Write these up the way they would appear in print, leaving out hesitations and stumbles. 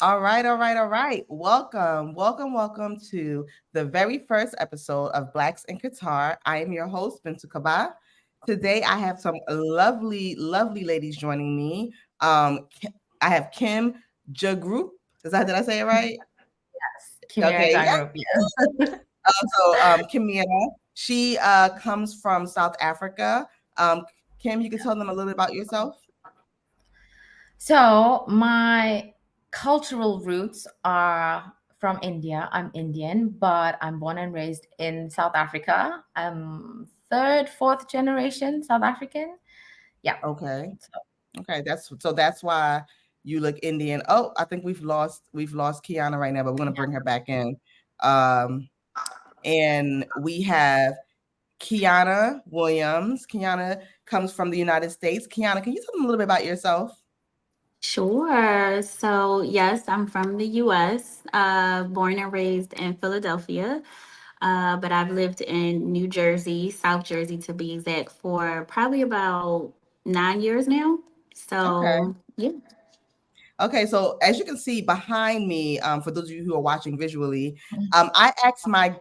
All right, all right, all right. Welcome, welcome, welcome to the very first episode of Blacks in Qatar. I am your host, Bintu Kabba. Today, I have some lovely, lovely ladies joining me. I have Kim Jugroop. Did I say it right? Kimeera Okay, yeah. Jugroop, yes. Kimeera, she comes from South Africa. Kim, you can tell them a little bit about yourself. So my cultural roots are from India. I'm Indian, but I'm born and raised in South Africa. I'm third, fourth generation South African. Yeah. Okay. So Okay, that's why you look Indian. Oh, I think we've lost Kiana right now, but we're gonna bring her back in. Um, and we have Chionne Williams. Kiana comes from the United States. Kiana, can you tell them a little bit about yourself? Sure. So, yes, I'm from the US, born and raised in Philadelphia, but I've lived in New Jersey, South Jersey to be exact, for probably about 9 years now. Okay. So, yeah. Okay, so as you can see behind me, for those of you who are watching visually, I asked my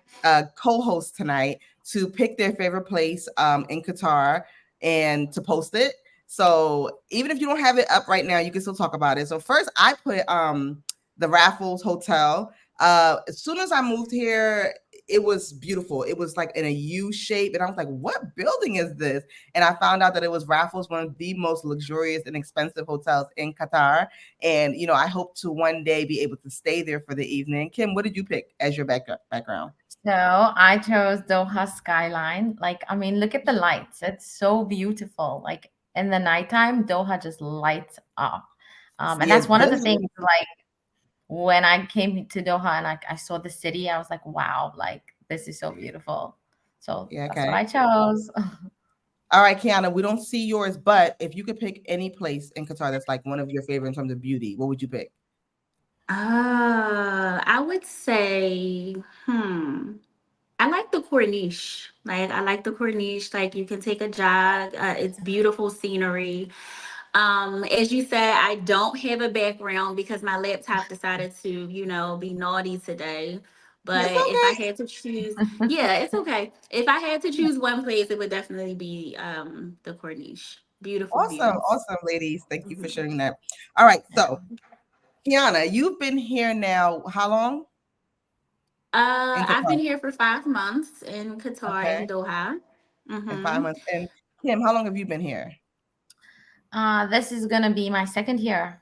co-host tonight to pick their favorite place in Qatar and to post it. So even if you don't have it up right now, you can still talk about it. So first, I put the Raffles Hotel. As soon as I moved here, it was beautiful. It was like in a U shape, and I was like, "What building is this?" And I found out that it was Raffles, one of the most luxurious and expensive hotels in Qatar. And I hope to one day be able to stay there for the evening. Kim, what did you pick as your background? I chose Doha skyline. Like, I mean, look at the lights. It's so beautiful. Like in the nighttime, Doha just lights up. And Yeah, that's one of the those. things, like when I came to Doha and I saw the city, I was like, wow, like this is so beautiful. So Yeah, that's what okay. I chose. All right, Kiana, we don't see yours, but if you could pick any place in Qatar that's like one of your favorite in terms of beauty, what would you pick? I would say, I like the Corniche. Like, I like the Corniche. Like, you can take a jog. It's beautiful scenery. As you said, I don't have a background because my laptop decided to, be naughty today. It's But if I okay. had to choose, yeah, it's okay. If I had to choose one place, it would definitely be the Corniche. Beautiful Awesome, views. awesome, ladies. Thank you for Mhm. sharing that. All right, so Yeah. Kiana, you've been here now how long in I've been Qatar? here for 5 months in Qatar Okay, in Doha. in 5 months. And Kim, how long have you been here? This is gonna be my second year.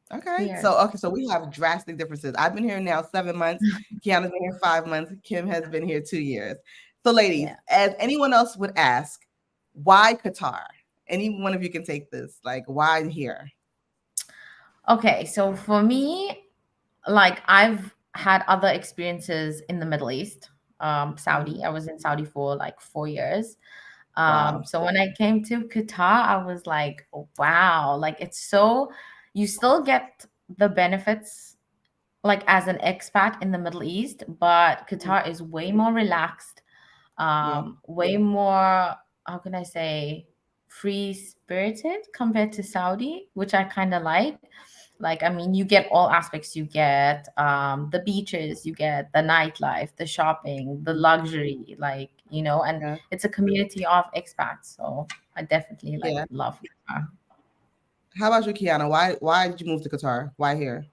two Okay, years. so we have drastic differences. I've been here now 7 months. Kiana's been here 5 months. Kim has been here 2 years. So, ladies, Yeah. as anyone else would ask, why Qatar? Any one of you can take this. Like, why here? Okay, so for me, like I've had other experiences in the Middle East, Mhm. Saudi. I was in Saudi for like 4 years. Wow. So when I came to Qatar, I was like, oh, wow, like it's so, you still get the benefits like as an expat in the Middle East, but Mhm. Qatar is way more relaxed, Yeah. way more, how can I say, free spirited compared to Saudi, which I kind of like. Like, I mean, you get all aspects. You get the beaches, you get the nightlife, the shopping, the Mhm. luxury, like, and Yeah. it's a community of expats. So I definitely like Yeah. love Qatar. How about you, Kiana? Why did you move to Qatar? Why here?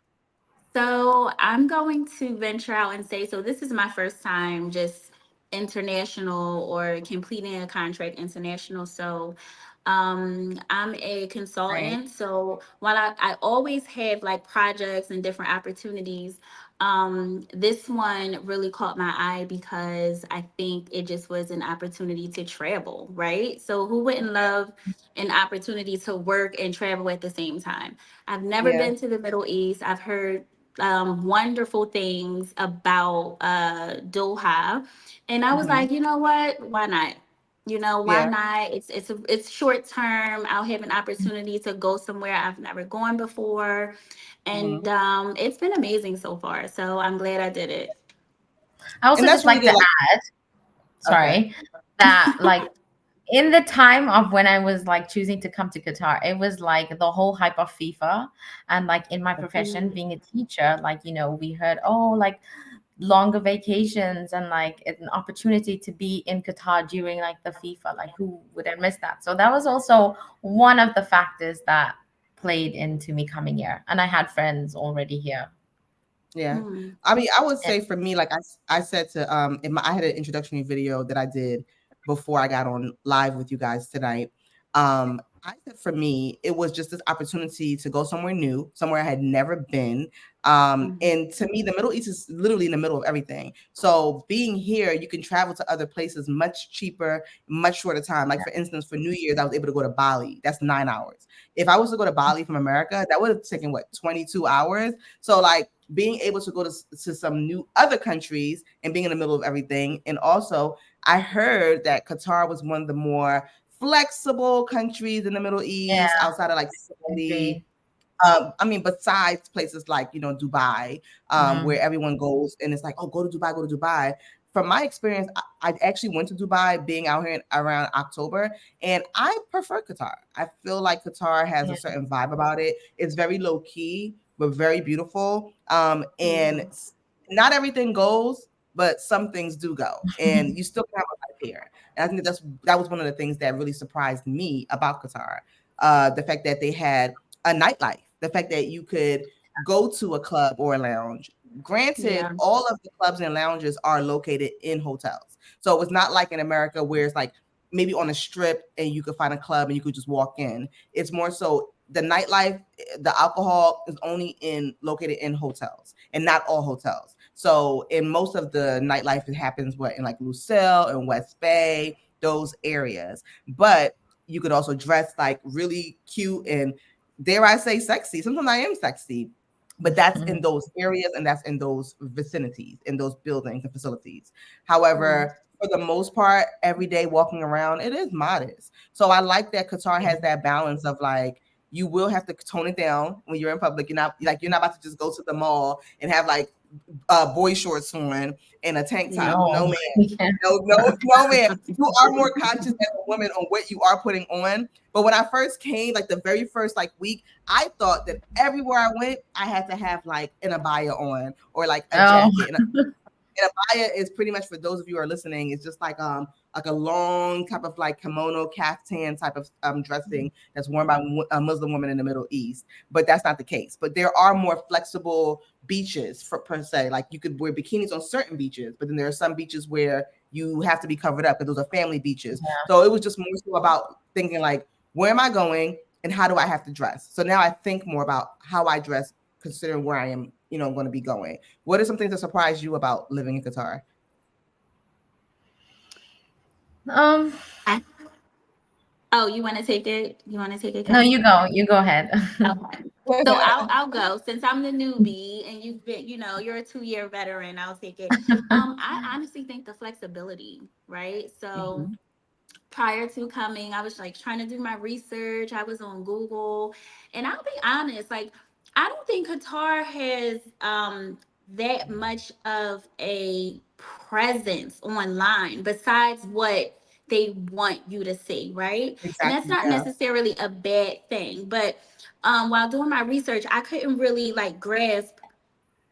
So I'm going to venture out and say, so this is my first time just international or completing a contract international. So I'm a Right. consultant. So while I always have like projects and different opportunities, this one really caught my eye because I think it just was an opportunity to travel, right? So who wouldn't love an opportunity to work and travel at the same time? I've never Yeah. been to the Middle East. I've heard wonderful things about Doha, and I was Hmm. like, you know what? Why not? Why Yeah. not? It's short term. I'll have an opportunity to go somewhere I've never gone before, and Hmm. it's been amazing so far. So I'm glad I did it. I And also that's just really like to good. Like, add, okay. sorry, that like in the time of when I was like choosing to come to Qatar, it was like the whole hype of FIFA. And like in my profession, Mm, being a teacher, like, we heard, oh, like longer vacations and like an opportunity to be in Qatar during like the FIFA. Like, who wouldn't miss that? So that was also one of the factors that played into me coming here. And I had friends already here. Yeah. mm, I mean, I would And say for me, like I said to I had an introductory video that I did before I got on live with you guys tonight. I said for me, it was just this opportunity to go somewhere new, somewhere I had never been. mm, And to me, the Middle East is literally in the middle of everything. So being here, you can travel to other places much cheaper, much shorter time. Like for instance, for New Year's, I was able to go to Bali. That's 9 hours. If I was to go to Bali from America, that would have taken what, 22 hours. So like being able to go to some new other countries and being in the middle of everything. And also, I heard that Qatar was one of the more flexible countries in the Middle yeah, East outside of like Saudi. agree. I mean, besides places like, Dubai, where Mm, everyone goes and it's like, oh, go to Dubai. From my experience, I actually went to Dubai being out here around October, and I prefer Qatar. I feel like Qatar has a yeah. certain vibe about it. It's very low key, but very beautiful. And mm, not everything goes, but some things do go, and you still can have a life here. And I think that was one of the things that really surprised me about Qatar. The fact that they had a nightlife, the fact that you could go to a club or a lounge. Granted, yeah. all of the clubs and lounges are located in hotels. So it's not like in America where it's like maybe on a strip and you could find a club and you could just walk in. It's more so the nightlife, the alcohol is only located in hotels and not all hotels. So in most of the nightlife, it happens in like Lucille and West Bay, those areas. But you could also dress like really cute and, dare I say, sexy. Sometimes I am sexy, but that's in those areas and that's in those vicinities, in those buildings and facilities. Mm, However, for the most part, every day walking around, it is modest. So I like that Qatar Yeah. has that balance of like, you will have to tone it down when you're in public. You're not about to just go to the mall and have like boy shorts on and a tank top. yeah. No, No, man. yeah. No, man. You are more conscious as a woman on what you are putting on. But when I first came, like the very first like week, I thought that everywhere I went, I had to have like an abaya on or like a Oh, jacket. And abaya is pretty much, for those of you who are listening, it's just like a long type of like kimono caftan type of dressing that's worn by a Muslim woman in the Middle East. But that's not the case. But there are more flexible beaches for per se. Like you could wear bikinis on certain beaches, but then there are some beaches where you have to be covered up because those are family beaches. So it was just more so about thinking like, where am I going and how do I have to dress? So now I think more about how I dress considering where I am, going to be going. What are some things that surprised you about living in Qatar? um, I, oh, you want to take it? You want to take it, no, Kat? you go ahead. Okay. So I'll go since I'm the newbie and you've been, you're a 2-year veteran. I'll take it. I honestly think the flexibility, right? So Mhm. prior to coming, I was like trying to do my research. I was on Google, and I'll be honest, like I don't think Qatar has that much of a presence online besides what they want you to see, right? And that's Exactly. not Yeah. necessarily a bad thing, but while doing my research, I couldn't really like grasp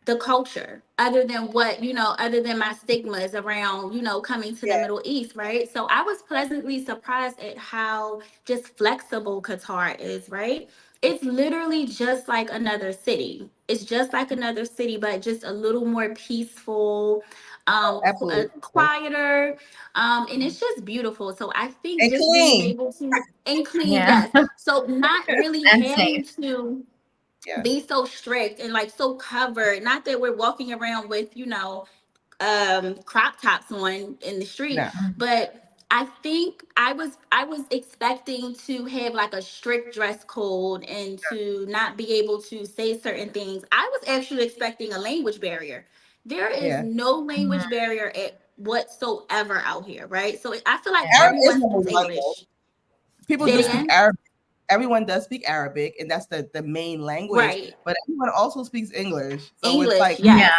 the culture other than what other than my stigmas around coming to the Yeah. Middle East, right? So I was pleasantly surprised at how just flexible Qatar is, right? It's literally just like another city. It's just like another city, but just a little more peaceful, Oh, absolutely. quieter, and it's just beautiful. So I think And just being clean. able to and clean, Yeah, yes. So not really and having safe. to Yeah. be so strict and like so covered. Not that we're walking around with, crop tops on in the street, No. but I was expecting to have like a strict dress code and to not be able to say certain things. I was actually expecting a language barrier. There is Yeah. no Mhm. language barrier at whatsoever out here, right? So I feel like Yeah. Arab is everyone number speaks one though. English. People Say it do speak again. Arabic. everyone does speak Arabic, and that's the main language. Right. But everyone also speaks English. So it's English, like, yes.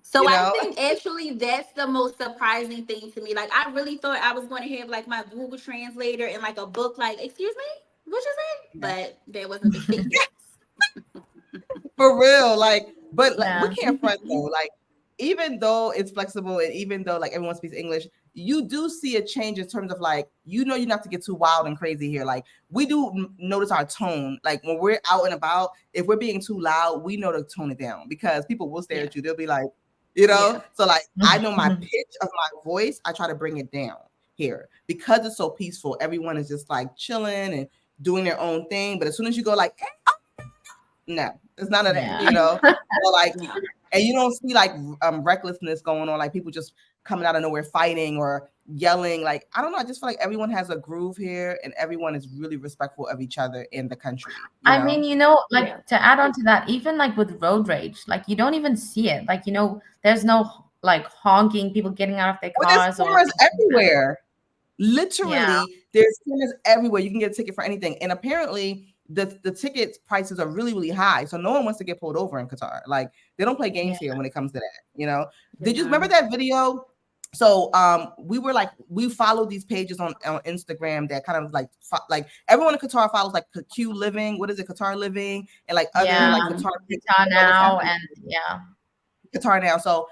So you I know, think actually that's the most surprising thing to me. Like I really thought I was going to have like my Google Translator and like a book. Like, excuse me, what you say? But that wasn't the case. for real. Like, but like, we Yeah. can't front though. Like, even though it's flexible, and even though like everyone speaks English, you do see a change in terms of like, you know, you not to get too wild and crazy here. Like, we do notice our tone. Like when we're out and about, if we're being too loud, we know to tone it down because people will stare at you. They'll be like, you know. Yeah. So like, I know my pitch of my voice. I try to bring it down here because it's so peaceful. Everyone is just like chilling and doing their own thing. But as soon as you go like, no, it's none of that, Yeah. you know. So like, Yeah. and you don't see like recklessness going on, like people just coming out of nowhere fighting or yelling. Like, I don't know. I just feel like everyone has a groove here, and everyone is really respectful of each other in the country. You I know? mean, like to add on to that, even like with road rage, like you don't even see it. Like, there's no like honking, people getting out of their Well, there's cars or cameras everywhere. Literally, Yeah. there's cameras everywhere. You can get a ticket for anything, and apparently the ticket prices are really, really high. So no one wants to get pulled over in Qatar. Like, they don't play games here when it comes to that. You know? Did you remember that video? So we followed these pages on Instagram that kind of like everyone in Qatar follows like Q Living. What is it? Qatar Living and like other like Qatar now and Qatar Now. So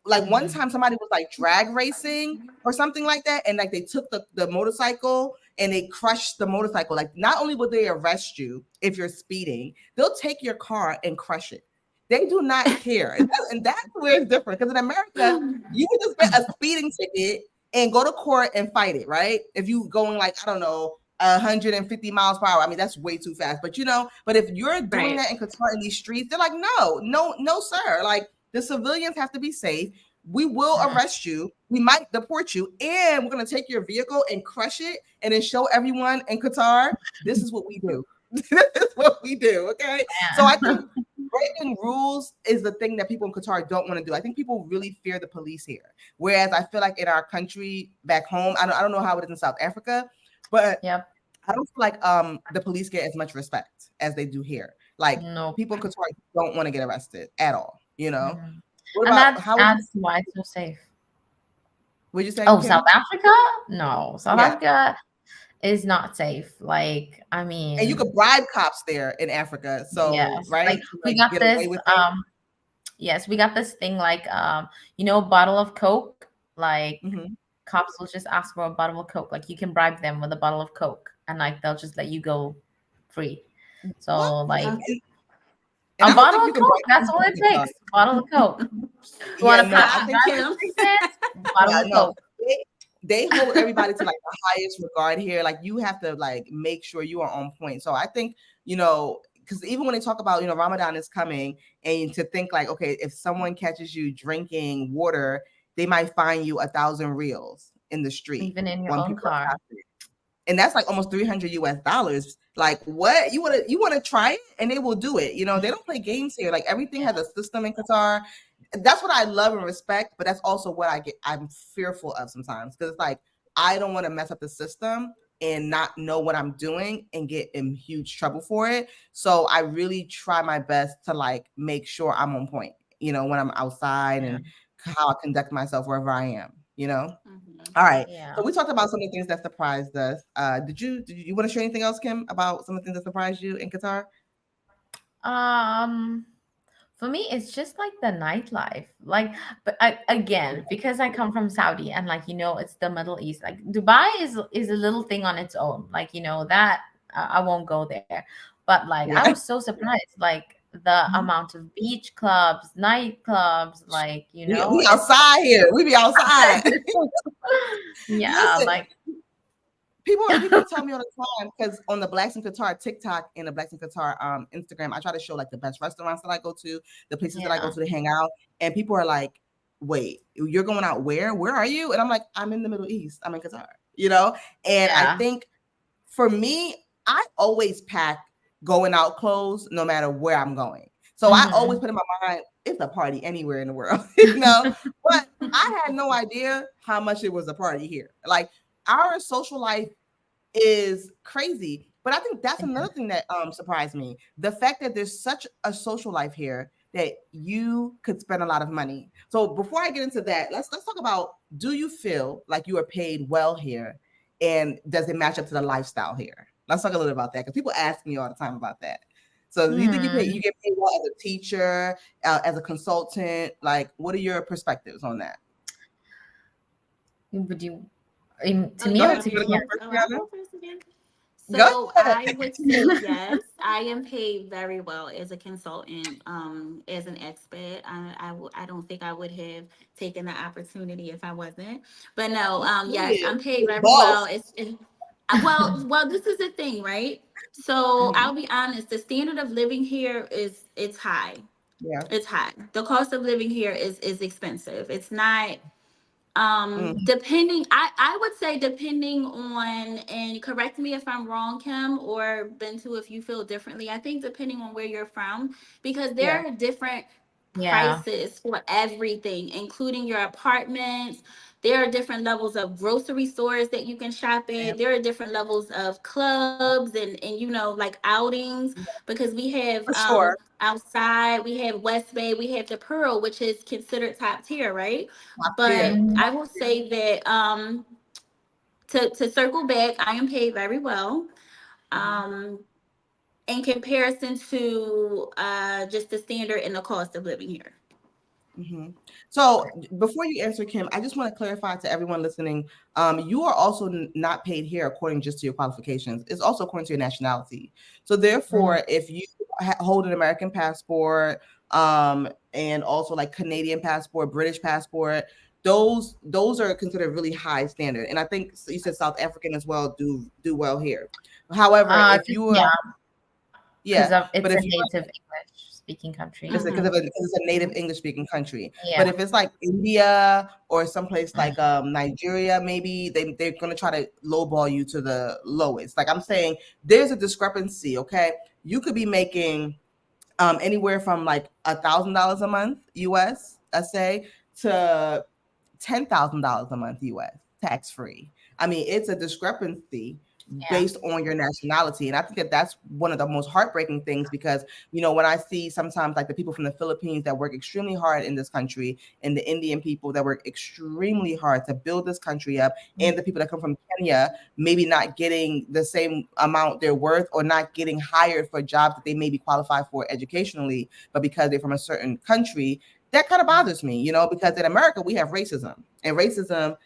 like one time somebody was like drag racing or something like that, and like they took the motorcycle and they crushed the motorcycle. Like, not only will they arrest you if you're speeding, they'll take your car and crush it. They do not care. And that's where it's different. Because in America, you can just get a speeding ticket and go to court and fight it, right? If you going like, I don't know, 150 miles per hour. I mean, that's way too fast. But but if you're doing that in Qatar in these streets, they're like, no, sir. Like, the civilians have to be safe. We will arrest you. We might deport you, and we're gonna take your vehicle and crush it, and then show everyone in Qatar, this is what we do. This is what we do. Okay. Yeah. So I think breaking rules is the thing that people in Qatar don't want to do. I think people really fear the police here. Whereas I feel like in our country back home, I don't know how it is in South Africa, but I don't feel like the police get as much respect as they do here. Like, people in Qatar don't want to get arrested at all. You know, what about that's why it's so safe. What'd you say? Oh, Kim? South Africa? No, South Africa is not safe. Like, I mean, and you could bribe cops there in Africa. So right, like we got this. Yes, we got this thing like bottle of Coke. Like, cops will just ask for a bottle of Coke. Like, you can bribe them with a bottle of Coke, and like they'll just let you go free. So like. A bottle of Coke, that's all it takes. A bottle of Coke. You want to bottle of Coke. They hold everybody to like the highest regard here. Like, you have to like make sure you are on point. So I think, because even when they talk about, Ramadan is coming, and to think like, okay, if someone catches you drinking water, they might fine you 1,000 reals in the street. Even in your own car. And that's like almost $300 US. Like, what you want to try it, and they will do it. They don't play games here. Like, everything has a system in Qatar. That's what I love and respect, but that's also what I'm fearful of sometimes, because it's like, I don't want to mess up the system and not know what I'm doing and get in huge trouble for it. So I really try my best to like make sure I'm on point, when I'm outside and how I conduct myself wherever I am. All right. So we talked about some of the things that surprised us. Did you want to share anything else, Kim, about some of the things that surprised you in Qatar? For me, it's just like the nightlife. Like, but again, because I come from Saudi and like, it's the Middle East. Like, Dubai is a little thing on its own. Like, that I won't go there. But like, I was so surprised. Like, the amount of beach clubs, nightclubs, like, we outside here. We be outside. Listen, like people tell me all the time, because on the Blacksinqatar TikTok and the Blacksinqatar Instagram, I try to show like the best restaurants that I go to, the places that I go to hang out, and people are like, "Wait, you're going out where? Where are you?" And I'm like, "I'm in the Middle East. I'm in Qatar." And I think for me, I always pack going out clothes no matter where I'm going. So I always put in my mind, it's a party anywhere in the world, But I had no idea how much it was a party here. Like, our social life is crazy. But I think that's another thing that surprised me. The fact that there's such a social life here that you could spend a lot of money. So before I get into that, let's talk about, do you feel like you are paid well here? And does it match up to the lifestyle here? Let's talk a little about that, because people ask me all the time about that. So do you think you get paid well as a teacher, as a consultant? Like, what are your perspectives on that? Would you, Oh, to me you or want to me to Kiana? go first? Oh, I'll go first again. Go So ahead. I would say yes. I am paid very well as a consultant, as an expert. I don't think I would have taken the opportunity if I wasn't. But no, yes, I'm paid very well. Boss. Well, this is the thing, right? So Mhm. I'll be honest. The standard of living here it's high. Yeah. It's high. The cost of living here is expensive. It's not Mhm. depending, I would say depending on, and correct me if I'm wrong, Kim or Bintu, if you feel differently. I think depending on where you're from, because there Yeah. are different Yeah. prices for everything, including your apartments. There are different levels of grocery stores that you can shop Yeah. at. There are different levels of clubs and like outings, because we have For sure. outside, we have West Bay, we have the Pearl, which is considered top tier, right? Top But tier. Mhm. I will say that to circle back, I am paid very well. Mhm. Um, in comparison to just the standard and the cost of living here. Mm-hmm. So before you answer, Kim, I just want to clarify to everyone listening, you are also not paid here according just to your qualifications. It's also according to your nationality. So therefore, if you hold an American passport, and also like Canadian passport, British passport, those are considered really high standard. And I think you said South African as well do well here. However, if you are, Because yeah, but it's a if you native English speaking country. because Mhm. it's a native English speaking country. Yeah. But if it's like India or someplace like Nigeria, maybe they're gonna try to lowball you to the lowest. Like I'm saying, there's a discrepancy. Okay, you could be making anywhere from like $1,000 a month US, let's say, to $10,000 a month US, tax free. I mean, it's a discrepancy based on your nationality. And I think that that's one of the most heartbreaking things, because, when I see sometimes like the people from the Philippines that work extremely hard in this country, and the Indian people that work extremely hard to build this country up, and the people that come from Kenya, maybe not getting the same amount they're worth, or not getting hired for jobs that they may be qualified for educationally, but because they're from a certain country, that kind of bothers me, because in America we have racism, and racism,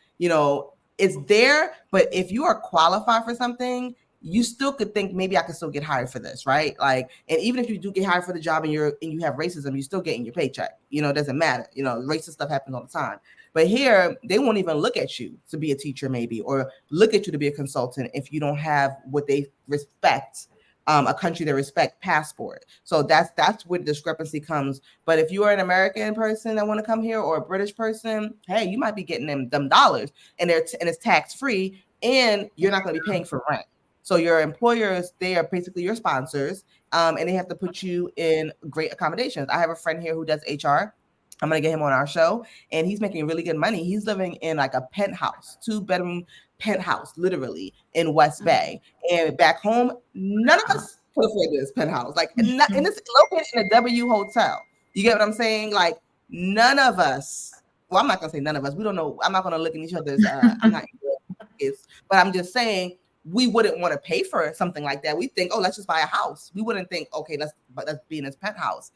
is there. But if you are qualified for something, you still could think maybe I could still get hired for this, right? Like, and even if you do get hired for the job and you have racism, you still getting your paycheck. It doesn't matter. Racist stuff happens all the time. But here, they won't even look at you to be a teacher, maybe, or look at you to be a consultant if you don't have what they respect, a country that respect passport. So that's where the discrepancy comes. But if you are an American person that want to come here, or a British person, hey, you might be getting them dollars, and and it's tax free, and you're not going to be paying for rent. So your employers, they are basically your sponsors, and they have to put you in great accommodations. I have a friend here who does HR. I'm gonna get him on our show, and he's making really good money. He's living in like a penthouse, 2-bedroom penthouse, literally in West Bay. And back home, none of us could afford this penthouse. Like, and it's located in a W hotel. You get what I'm saying? Like, none of us. Well, I'm not gonna say none of us. We don't know. I'm not gonna look in each other's. I'm not. But I'm just saying, we wouldn't want to pay for something like that. We think, oh, let's just buy a house. We wouldn't think, okay, let's be in his penthouse,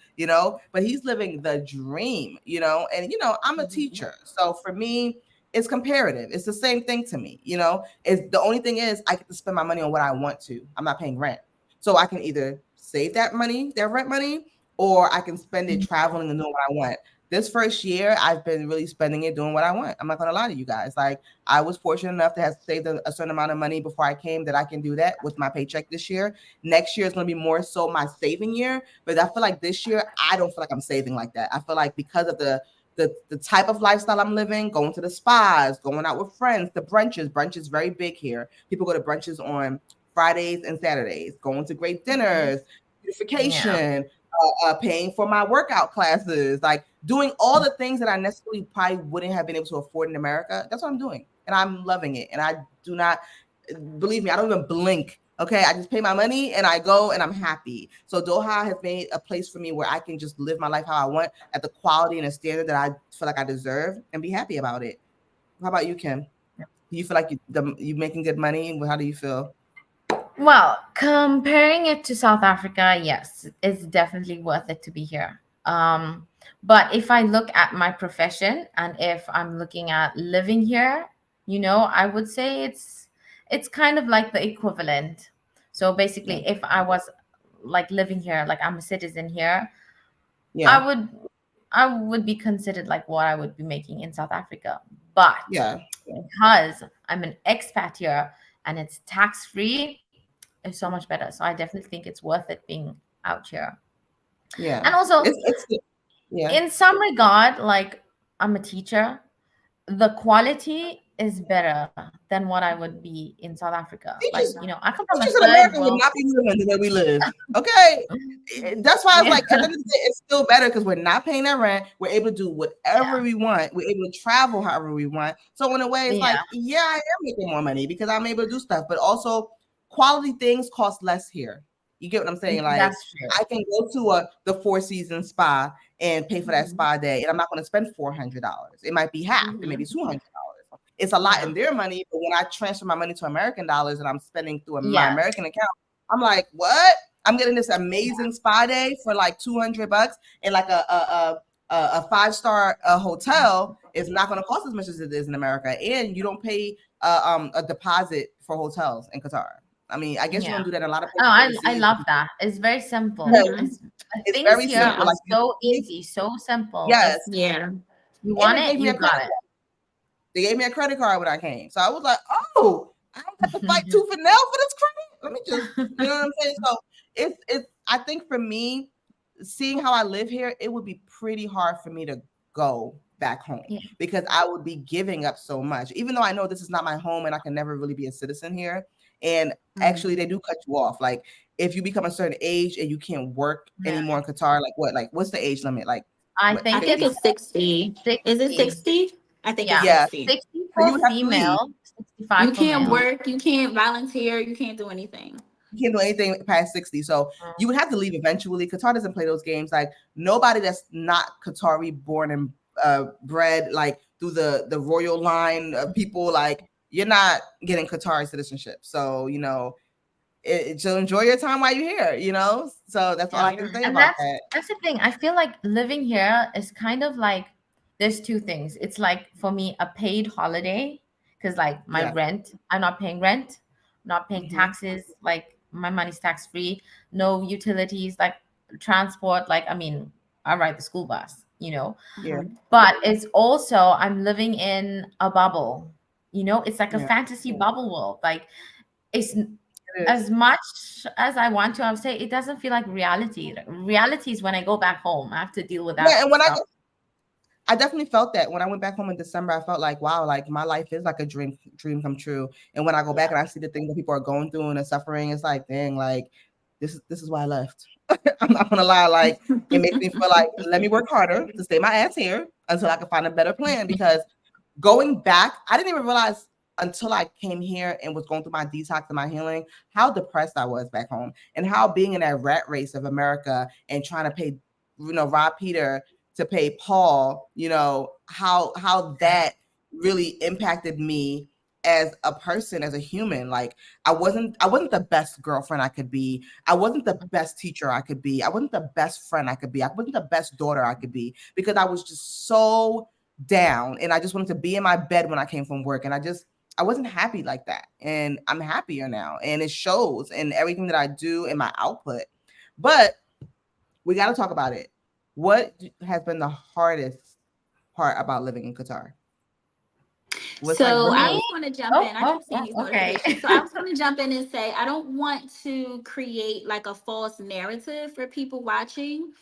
But he's living the dream, And I'm a teacher, so for me, it's comparative. It's the same thing to me, It's the only thing is I get to spend my money on what I want to. I'm not paying rent, so I can either save that money, that rent money, or I can spend it traveling and doing what I want. This first year, I've been really spending it doing what I want. I'm not gonna lie to you guys. Like, I was fortunate enough to have saved a certain amount of money before I came, that I can do that with my paycheck this year. Next year is going to be more so my saving year. But I feel like this year, I don't feel like I'm saving like that. I feel like because of the type of lifestyle I'm living, going to the spas, going out with friends, the brunches. Brunch is very big here. People go to brunches on Fridays and Saturdays, going to great dinners, beautification, paying for my workout classes, like doing all the things that I necessarily probably wouldn't have been able to afford in America. That's what I'm doing, and I'm loving it. And I do not, believe me, I don't even blink Okay, I just pay my money and I go and I'm happy. So Doha has made a place for me where I can just live my life how I want at the quality and the standard that I feel like I deserve and be happy about it. How about you, Kim? Do you feel like you making good money? How do you feel? Well, comparing it to South Africa, yes, it's definitely worth it to be here. But if I look at my profession and if I'm looking at living here, I would say it's kind of like the equivalent. So Yeah. basically, if I was like living here, like I'm a citizen here, Yeah. I would I would be considered like what I would be making in South Africa. But Yeah. because I'm an expat here and it's tax free, it's so much better. So I definitely think it's worth it being out here. Yeah. And also, It's yeah. in some regard, like I'm a teacher, the quality is better than what I would be in South Africa. Like, Teachers I come from a teachers in third America would world. not be living the way we live. Okay. That's why I was Yeah. like, at the end of the day, it's still better because we're not paying that rent. We're able to do whatever Yeah. we want. We're able to travel however we want. So in a way, it's like, Yeah. yeah, I am making more money because I'm able to do stuff, but also quality things cost less here. You get what I'm saying? Like That's true. I can go to the Four Seasons spa and pay for that Mhm. spa day, and I'm not going to spend $400. It might be half, it may be Mhm. $200. It's a lot in Yeah. their money, but when I transfer my money to American dollars and I'm spending through my Yes. American account, I'm like, what? I'm getting this amazing spa day for like $200, and like a 5-star hotel is not going to cost as much as it is in America, and you don't pay a deposit for hotels in Qatar. I mean, I guess you don't Yeah. do that in a lot of Oh, places I overseas. love that. It's very simple. Because Mhm. it's Things very here simple. are Yeah. Like so easy, so simple. yes, Just Yeah. you and want they it, gave me you a credit. got it. They gave me a credit card when I came, so I was like, oh, I don't have to fight tooth and nail for this credit. Let me just, you know what I'm saying? So it's. I think for me, seeing how I live here, it would be pretty hard for me to go back home Yeah. because I would be giving up so much. Even though I know this is not my home and I can never really be a citizen here. And actually, they do cut you off. Like if you become a certain age and you can't work Yeah. anymore in Qatar, like what? Like what's the age limit? Like I what? I think think 50? it's it's 60. Is it 60. 60? I think it's Yeah. Yeah. 60. 60 So for you would have to leave. female, You 65 for can't male. work, you can't volunteer, you can't do anything. You can't do anything past 60. So you would have to leave eventually. Qatar doesn't play those games. Like nobody that's not Qatari born and bred like through the royal line of people, like you're not getting Qatari citizenship. So, so enjoy your time while you're here, So that's all I Yeah. can say And about that's that. that's the thing. I feel like living here is kind of like there's two things. It's like for me a paid holiday because like my Yeah. rent, I'm not paying rent, not paying Mhm. taxes, like my money's tax free, no utilities, like transport, like I mean, I ride the school bus. Yeah. Mhm. But it's also I'm living in a bubble. It's like a Yeah. fantasy bubble world. Like it's It is. as much as I want to, I would say it doesn't feel like reality. Like, reality is when I go back home. I have to deal with that Yeah, and stuff. I definitely felt that when I went back home in December. I felt like, wow, like my life is like a dream come true. And when I go Yeah. back and I see the things that people are going through and the suffering, it's like, dang, like this is why I left. I'm not gonna lie, like it makes me feel like let me work harder to stay my ass here until I can find a better plan. Because going back, I didn't even realize until I came here and was going through my detox and my healing, how depressed I was back home and how being in that rat race of America and trying to pay, Rob Peter to pay Paul, how that really impacted me as a person, as a human. Like I wasn't the best girlfriend I could be. I wasn't the best teacher I could be. I wasn't the best friend I could be. I wasn't the best daughter I could be because I was just so down and I just wanted to be in my bed when I came from work. And I wasn't happy like that. And I'm happier now. And it shows in everything that I do and my output. But we got to talk about it. What has been the hardest part about living in Qatar? What's like So For the I me, was going to jump in. I keep seeing these okay. notifications. So I was going to jump in and say I don't want to create like a false narrative for people watching.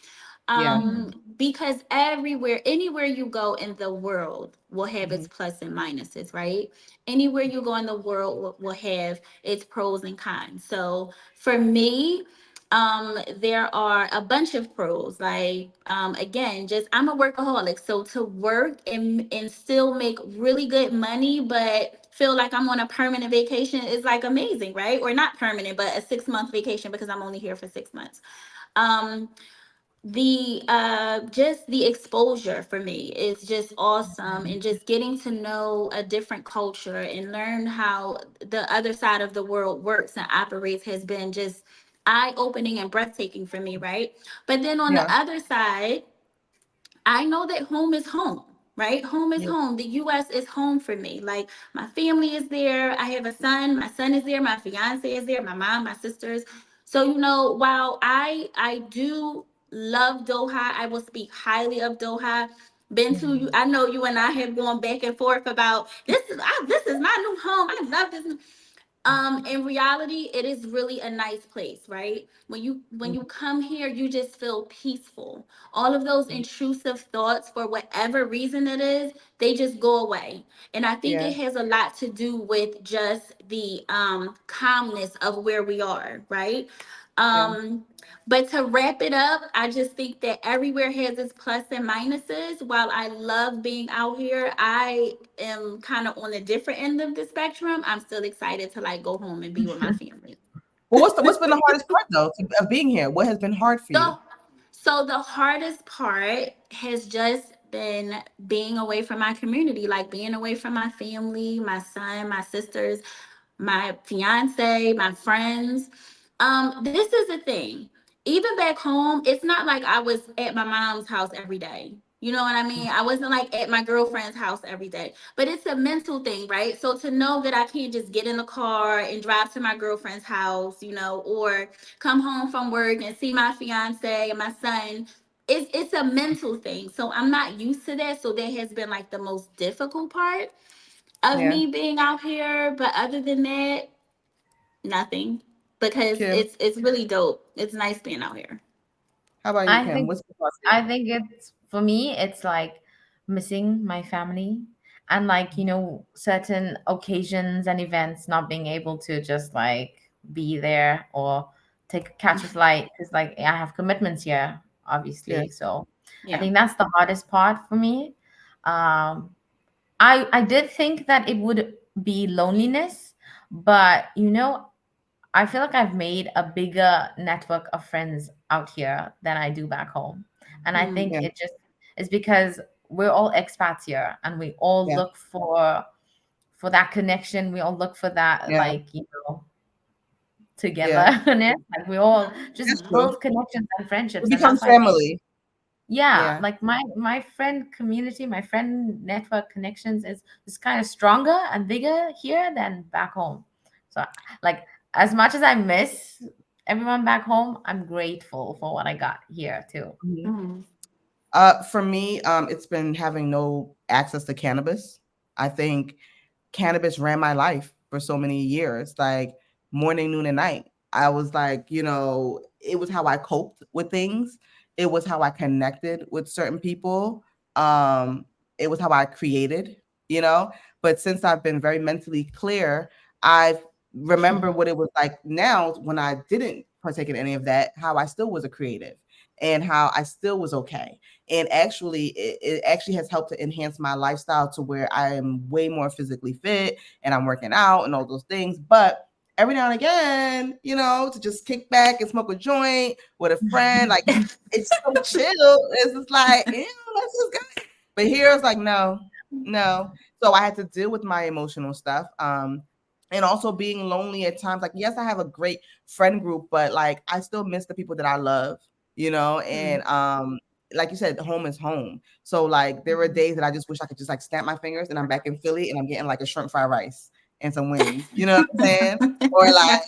yeah. Because anywhere you go in the world will have its Mhm. plus and minuses, right? Anywhere you go in the world will have its pros and cons. So for me, there are a bunch of pros. Like, again, just I'm a workaholic. So to work and still make really good money, but feel like I'm on a permanent vacation is like amazing, right? Or not permanent, but a 6 month vacation because I'm only here for 6 months. Um, the just the exposure for me is just awesome, and just getting to know a different culture and learn how the other side of the world works and operates has been just eye-opening and breathtaking for me, right? But then on the Yeah. other side, I know that home is home, right? Home is Yeah. home. The US is home for me. Like my family is there. I have a son. My son is there. My fiance is there. My mom, my sisters. So, while I do love Doha, I will speak highly of Doha. Bintu, I know you and I have gone back and forth about this is my new home. I love this. In reality, it is really a nice place, right? When you come here, you just feel peaceful. All of those intrusive thoughts, for whatever reason it is, they just go away. And I think Yeah. it has a lot to do with just the calmness of where we are, right? Yeah. um but to wrap it up, I just think that everywhere has its plus and minuses. While I love being out here, I am kind of on the different end of the spectrum. I'm still excited to like go home and be with my family. Well, what's been the hardest part though of being here? What has been hard for you? So, so the hardest part has just been being away from my community, like being away from my family, my son, my sisters, my fiance, my friends. This is the thing. Even back home, it's not like I was at my mom's house every day. You know what I mean? I wasn't like at my girlfriend's house every day. But it's a mental thing, right? So to know that I can't just get in the car and drive to my girlfriend's house, or come home from work and see my fiance and my son, it's a mental thing. So I'm not used to that. So that has been like the most difficult part of Yeah. me being out here. But other than that, nothing, because Kim, it's really dope. It's nice being out here. how about you, I Kim? think What's been hard for you? I think it's for me, it's like missing my family and like, certain occasions and events not being able to just like be there or catch a flight because like I have commitments here, Yeah. obviously. So I Yeah. think that's the hardest part for me. Um, I did think that it would be loneliness, but I feel like I've made a bigger network of friends out here than I do back home. And I think Yeah. it just is because we're all expats here and we all Yeah. look for that connection. We all look for that Yeah. like, Yeah. togetherness. Like we all just That's true. build connections and It friendships. And becomes that's why I think, family. yeah, Yeah. like my friend community, my friend network connections is kind of stronger and bigger here than back home. So like as much as I miss everyone back home, I'm grateful for what I got here too. Mhm. Mhm. For me, it's been having no access to cannabis. I think cannabis ran my life for so many years, like morning, noon, and night. I was like, it was how I coped with things. It was how I connected with certain people. Um, it was how I created, you know. But since I've been very mentally clear, I remember what it was like now when I didn't partake in any of that, how I still was a creative and how I still was okay. And actually it actually has helped to enhance my lifestyle to where I am way more physically fit and I'm working out and all those things. But every now and again, to just kick back and smoke a joint with a friend, like it's so chill. It's just like, let's just go. But here it's like, no. So I had to deal with my emotional stuff. And also being lonely at times. Like, yes, I have a great friend group, but like I still miss the people that I love, and like you said, home is home. So like there were days that I just wish I could just like snap my fingers and I'm back in Philly and I'm getting like a shrimp fried rice and some wings. You know what I'm saying? Or like,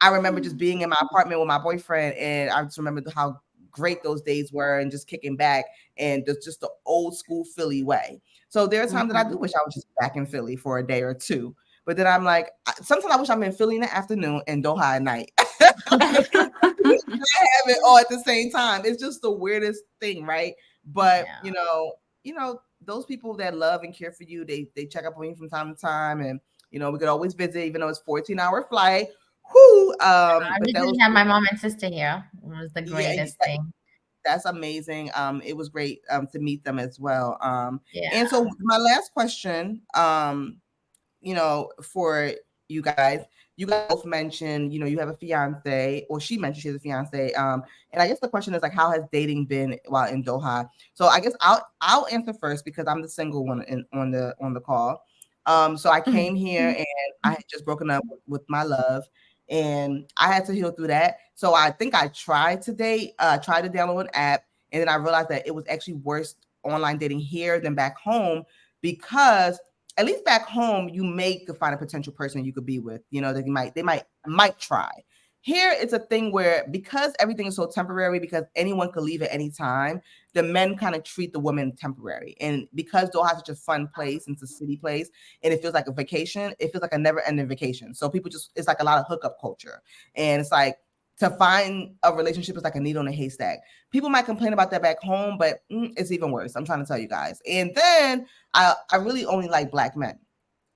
I remember just being in my apartment with my boyfriend and I just remember how great those days were and just kicking back and just the old school Philly way. So there are times that I do wish I was just back in Philly for a day or two. But then I'm like, sometimes I wish I'm in Philly in the afternoon and Doha at night. I have it all at the same time. It's just the weirdest thing, right? But Yeah. Those people that love and care for you, they check up on you from time to time, and we could always visit, even though it's 14-hour flight. Whoo! I But recently had my mom and sister here. It was the yeah, greatest thing. that's amazing. It was great to meet them as well. Yeah. And so my last question, for you guys both mentioned, you have a fiance, or she mentioned she has a fiance. And I guess the question is like, how has dating been while in Doha? So I guess I'll answer first because I'm the single one on the call. So I came here and I had just broken up with my love, and I had to heal through that. So I think I tried to download an app, and then I realized that it was actually worse online dating here than back home, because at least back home you could find a potential person you could be with, that they might try. Here it's a thing where, because everything is so temporary, because anyone could leave at any time, the men kind of treat the women temporary. And because Doha is such a fun place, and it's a city place, and it feels like a vacation, it feels like a never ending vacation. So people it's like a lot of hookup culture. And it's like, to find a relationship is like a needle in a haystack. People might complain about that back home, but it's even worse. I'm trying to tell you guys. And then I really only like Black men.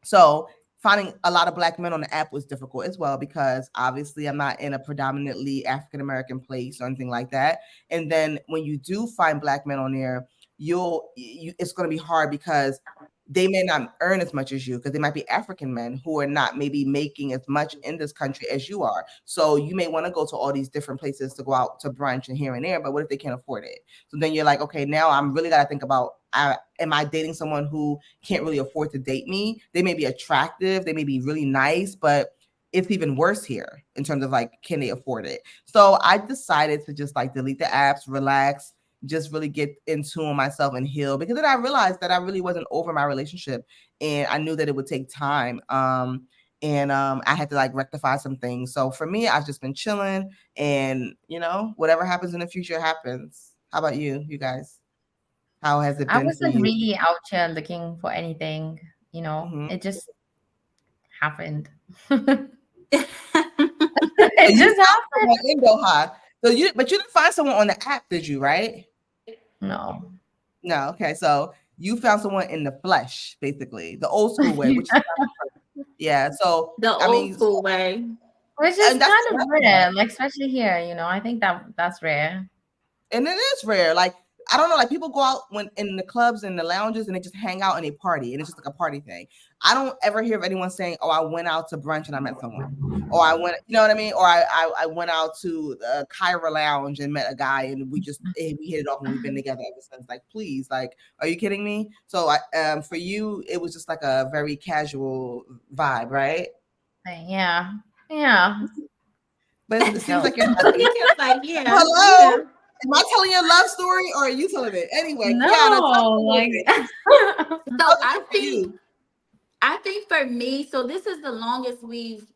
So finding a lot of Black men on the app was difficult as well, because obviously I'm not in a predominantly African-American place or anything like that. And then when you do find Black men on there, it's going to be hard, because they may not earn as much as you, because they might be African men who are not maybe making as much in this country as you are. So you may want to go to all these different places to go out to brunch and here and there, but what if they can't afford it? So then you're like, okay, now I'm really got to think about, am I dating someone who can't really afford to date me? They may be attractive, they may be really nice, but it's even worse here in terms of like, can they afford it? So I decided to just like delete the apps, relax, just really get in tune with myself and heal, because then I realized that I really wasn't over my relationship, and I knew that it would take time. And I had to like rectify some things. So for me, I've just been chilling, and whatever happens in the future happens. How about you guys? How has it I been for wasn't you? really out here looking for anything, Mm-hmm. it just happened. So It you just found happened. someone in Doha. But you didn't find someone on the app, did you? Right? No. No. Okay. So you found someone in the flesh, basically, the old school way, which is, yeah. So The I old mean, school way. Which is and that's kind of rare, like especially here, I think that's rare. and it is rare. Like, I don't know, like people go out when in the clubs and the lounges, and they just hang out and they party, and it's just like a party thing. I don't ever hear of anyone saying, "Oh, I went out to brunch and I met someone," or "I went," you know what I mean, or I went out to the Kyra Lounge and met a guy, and we hit it off, and we've been together ever since. Like, please, like, are you kidding me? So, for you, it was just like a very casual vibe, right? Yeah. Yeah. But it seems So like you're I happy. think it's like, yeah, Hello. yeah. Am I telling your love story, or are you telling it? Anyway, Kiana, tell no, me a little like bit. So How's it been for you? I think for me, so this is the longest we've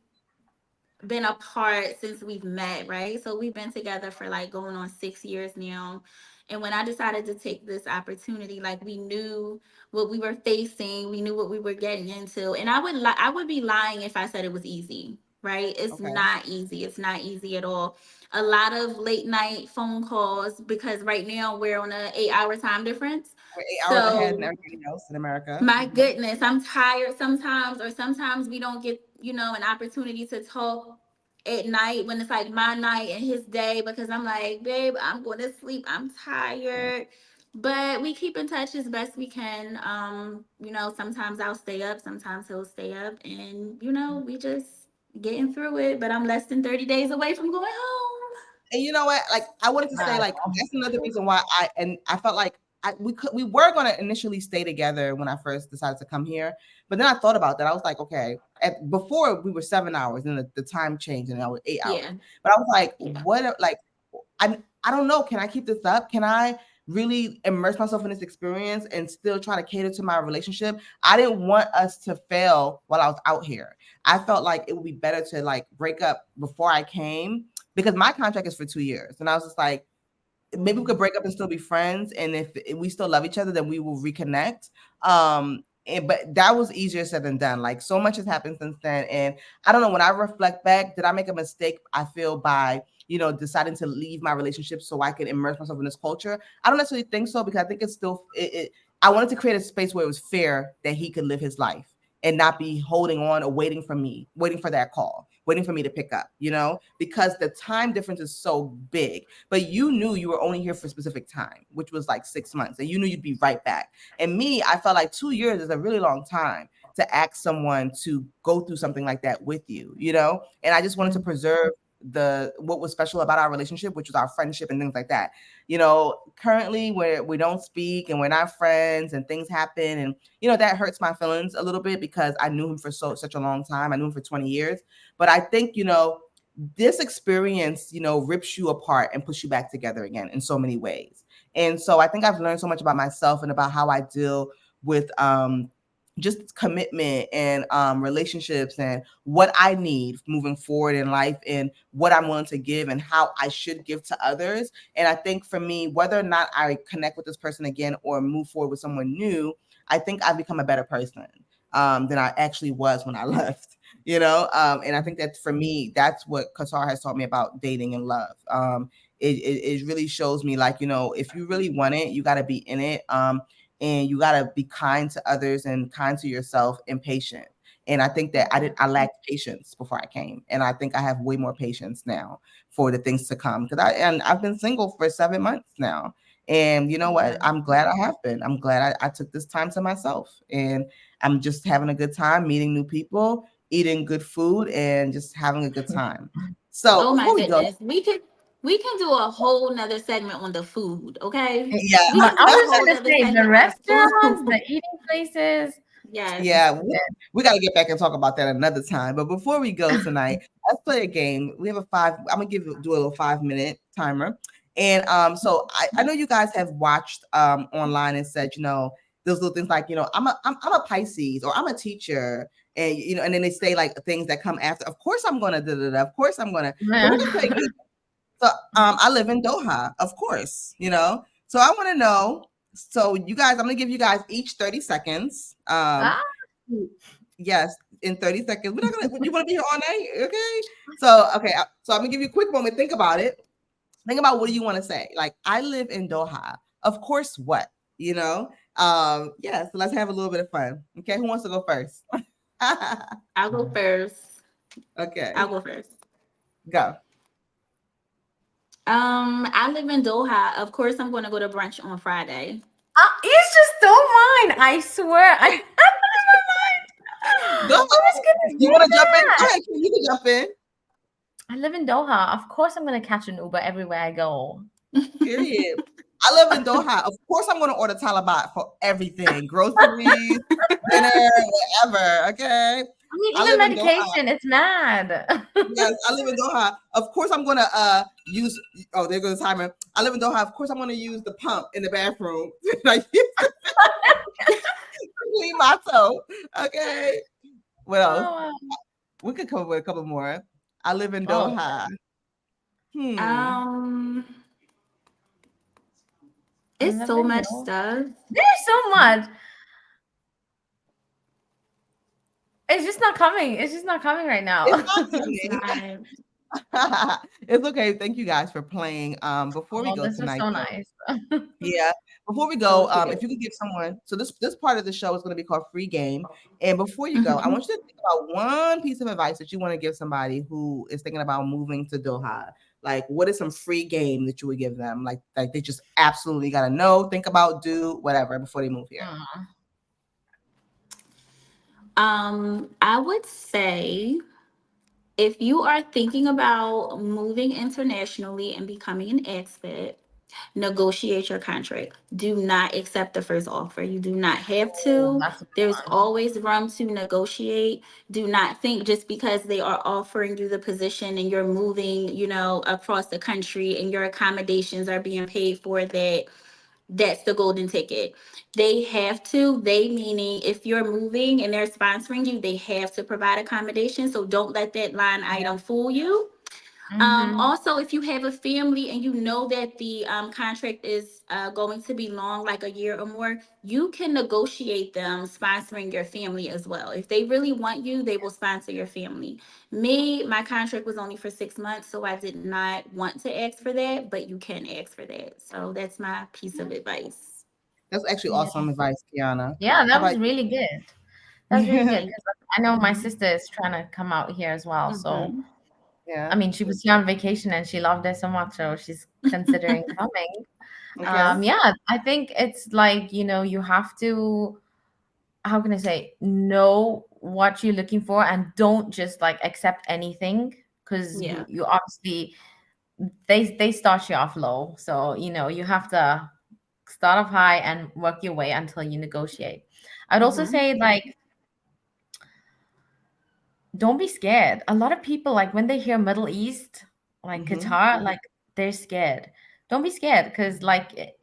been apart since we've met, right? So we've been together for like going on 6 years now. And when I decided to take this opportunity, like we knew what we were facing, we knew what we were getting into. And I would be lying if I said it was easy, right? It's Okay. not easy. It's not easy at all. A lot of late night phone calls, because right now we're on a 8 hour time difference. We're 8 hours ahead and So everybody else in America. my Mhm. goodness, I'm tired sometimes, or sometimes we don't get, an opportunity to talk at night when it's like my night and his day, because I'm like, babe, I'm going to sleep. I'm tired. But we keep in touch as best we can. Sometimes I'll stay up, sometimes he'll stay up, and we just getting through it. But I'm less than 30 days away from going home. And you know what? Like, I wanted to say, like, that's another reason why I felt like we were going to initially stay together when I first decided to come here. But then I thought about that. I was like, okay, before we were 7 hours, and the time changed, and I was 8 hours. Yeah. But I was like, Yeah. like, I don't know. Can I keep this up? Can I really immerse myself in this experience and still try to cater to my relationship? I didn't want us to fail while I was out here. I felt like it would be better to like break up before I came, because my contract is for 2 years. And I was just like, maybe we could break up and still be friends. And if we still love each other, then we will reconnect. But that was easier said than done. Like, so much has happened since then. And I don't know, when I reflect back, did I make a mistake? I feel by, deciding to leave my relationship so I could immerse myself in this culture. I don't necessarily think so, because I think it's still, I wanted to create a space where it was fair that he could live his life and not be holding on or waiting for that call, waiting for me to pick up, because the time difference is so big. But you knew you were only here for a specific time, which was like 6 months, and you knew you'd be right back. And me, I felt like 2 years is a really long time to ask someone to go through something like that with you, you know? And I just wanted to preserve what was special about our relationship, which was our friendship and things like that. You know, currently we don't speak and we're not friends and things happen, and you know that hurts my feelings a little bit because I knew him for such a long time. I knew him for 20 years. But I think, you know, this experience, you know, rips you apart and puts you back together again in so many ways. And so I think I've learned so much about myself and about how I deal with just commitment and relationships and what I need moving forward in life and what I'm willing to give and how I should give to others. And I think for me, whether or not I connect with this person again or move forward with someone new, I think I've become a better person than I actually was when I left, you know? And I think that for me, that's what Qatar has taught me about dating and love. It really shows me, like, you know, if you really want it, you got to be in it. And you got to be kind to others and kind to yourself and patient. And I think that I lacked patience before I came. And I think I have way more patience now for the things to come. Because I've been single for 7 months now. And you know what? I'm glad I have been. I'm glad I took this time to myself. And I'm just having a good time, meeting new people, eating good food, and just having a good time. So Oh my before we go, goodness. We can do a whole nother segment on the food, okay? yeah, We But can I do a was whole gonna nother say the segment on the restaurants, food. the eating places. Yes. yeah, we got to get back and talk about that another time. But before we go tonight, let's play a game. We have I'm gonna do a little 5-minute timer. And so I know you guys have watched online and said, you know, those little things like, you know, I'm a Pisces, or I'm a teacher, and you know, and then they say like things that come after. Of course I'm gonna da da da. Of course I'm gonna. So we're gonna play a game. So I live in Doha, of course, you know. So I want to know. So you guys, I'm gonna give you guys each 30 seconds. Ah, Yes, in 30 seconds. We're not gonna. You want to be here all night? Okay. So okay. So I'm gonna give you a quick moment. Think about it. Think about what do you want to say. Like, I live in Doha. Of course, what? You know. Yeah. So let's have a little bit of fun. Okay. Who wants to go first? I'll go first. Okay. I'll go first. Go. I live in Doha. Of course, I'm going to go to brunch on Friday. you just stole mine. I swear. I Go. was gonna You say want to jump in? Go that. ahead. You can jump in. I live in Doha. Of course, I'm gonna catch an Uber everywhere I go. Period. I live in Doha. Of course, I'm going to order Talabat for everything, groceries, dinner, whatever. Okay. I mean, I even live in Doha. medication. It's mad. Yes, I live in Doha. Of course, I'm going to use. Oh, there goes the timer. I live in Doha. Of course, I'm going to use the pump in the bathroom. Like, clean my toe. Okay. What else? Oh, We could come up with a couple more. I live in oh, Doha. Um, I it's live so in much Doha. stuff. There's so much. It's just not coming. It's just not coming right now. It's not It's coming. not. It's okay. Thank you guys for playing. Before we Oh, go this was tonight, so though, nice. yeah. Before we So go, cute. if you could give someone, so this part of the show is going to be called Free Game. And before you go, I want you to think about one piece of advice that you want to give somebody who is thinking about moving to Doha. Like, what is some free game that you would give them? Like they just absolutely got to know, think about, do whatever before they move here. I would say if you are thinking about moving internationally and becoming an expat, negotiate your contract. Do not accept the first offer. You do not have Oh, to. that's a good There's one. always room to negotiate. Do not think just because they are offering you the position and you're moving, across the country and your accommodations are being paid for that's the golden ticket. They have to, they meaning if you're moving and they're sponsoring you, they have to provide accommodation. So don't let that line item fool you. Also, if you have a family and you know that the contract is going to be long, like a year or more, you can negotiate them sponsoring your family as well. If they really want you, they will sponsor your family. My contract was only for 6 months, so I did not want to ask for that, but you can ask for that. So that's my piece of advice. That's actually Yeah. awesome advice, Kiana. Yeah, How that was about really good. That's really good because I know my sister is trying to come out here as well. So, yeah. I mean, she was here on vacation and she loved it so much, so she's considering coming. Okay. Yeah, I think it's like, you have to how can I say, know what you're looking for and don't just like accept anything, because Yeah. you obviously, they start you off low. So, you have to start off high and work your way until you negotiate. I'd also Mm-hmm. say, like, don't be scared. A lot of people, like, when they hear Middle East, like Mm-hmm. Qatar, like, they're scared. Don't be scared, because like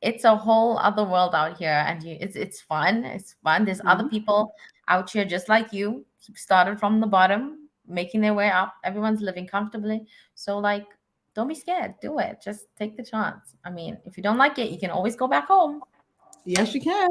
it's a whole other world out here, and it's fun. It's fun. There's other Mm-hmm. people out here just like you, started from the bottom, making their way up. Everyone's living comfortably. So, like, don't be scared. Do it. Just take the chance. I mean, if you don't like it, you can always go back home. Yes, you can.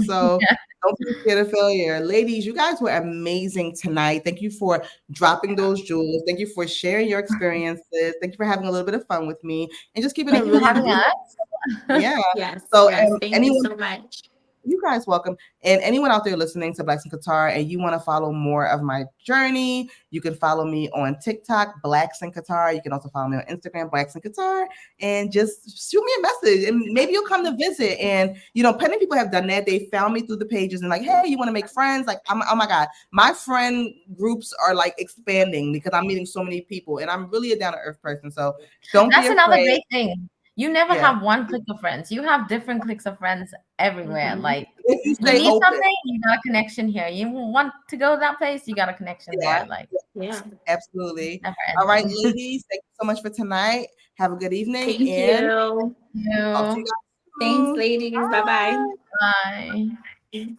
So Yeah. don't be scared of failure. Ladies, you guys were amazing tonight. Thank you for dropping those jewels. Thank you for sharing your experiences. Thank you for having a little bit of fun with me and just keeping it Thank you for really having real. us. Yeah. Yes. So Yes. Thank you anyone, so much. you guys welcome. And anyone out there listening to Blacksinqatar and you want to follow more of my journey, you can follow me on TikTok, Blacksinqatar. You can also follow me on Instagram, Blacksinqatar, and just shoot me a message and maybe you'll come to visit. And plenty of people have done that. They found me through the pages and like, hey, you want to make friends? Like, oh my God, my friend groups are like expanding because I'm meeting so many people and I'm really a down to earth person. So don't be That's another afraid. great thing. You never Yeah. have one clique of friends. You have different cliques of friends everywhere. Mm-hmm. Like, If you you stay need open. something, you got a connection here. You want to go to that place, you got a connection Yeah. there. Like, Yeah. Absolutely. never All right, ending. ladies, thank you so much for tonight. Have a good evening Thank and you. talk to you You. guys Thanks, soon. ladies. Bye bye. Bye.